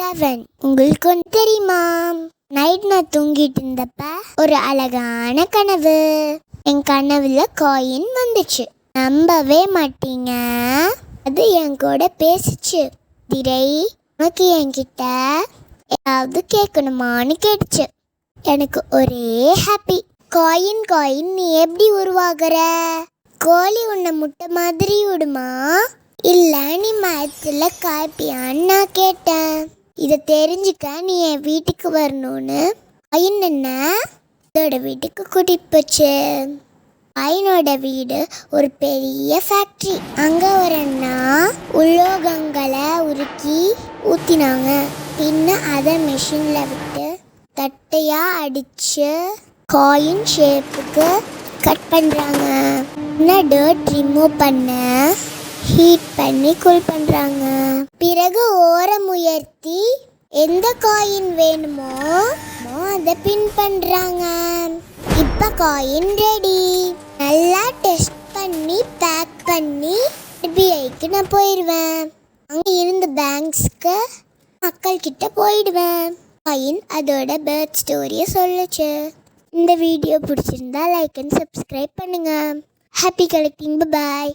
7. உங்களுக்கு ஒன்று தெரியுமா? நைட் நான் தூங்கிட்டு இருந்தப்ப ஒரு அழகான கனவு. என் கனவுல காயின் வந்துச்சு. நம்பவே மாட்டீங்க, அது என் கூட பேசிச்சு. திரை, உனக்கு என்கிட்ட ஏதாவது கேட்கணுமான்னு கேட்டுச்சு. எனக்கு ஒரே ஹாப்பி. காயின் நீ எப்படி உருவாகிற? கோழி உன்னை முட்டை மாதிரி விடுமா, இல்லை நீ மரத்தில் காய்ப்பியான்னு நான் கேட்டேன். இதை தெரிஞ்சுக்க நீ என் வீட்டுக்கு வரணும்னு காயின் என்ன இதோட வீட்டுக்கு கூட்டிட்டு போச்சு. காயினோட வீடு ஒரு பெரிய ஃபேக்ட்ரி. அங்கே ஒரு அண்ணா உலோகங்களை உருக்கி ஊற்றினாங்க. பின்ன அதை மெஷினில் விட்டு தட்டையாக அடித்து காயின் ஷேப்புக்கு கட் பண்ணுறாங்க. இன்னும் டர்ட் ரிமூவ் பண்ண ஹீட் பண்ணி கூல் பண்ணுறாங்க. பிறகு ஓரம் உயர்த்தி எந்த காயின் வேணுமோ அதை பின் பண்ணுறாங்க. இப்போ காயின் ரெடி. நல்லா டெஸ்ட் பண்ணி பேக் பண்ணி RBIக்கு நான் போயிடுவேன். அங்கே இருந்த பேங்க்ஸ்க்கு மக்கள்கிட்ட போயிடுவேன். காயின் அதோட பர்த் ஸ்டோரியை சொல்லுச்சு. இந்த வீடியோ பிடிச்சிருந்தா லைக் அண்ட் சப்ஸ்கிரைப் பண்ணுங்க. Happy collecting. பாய்.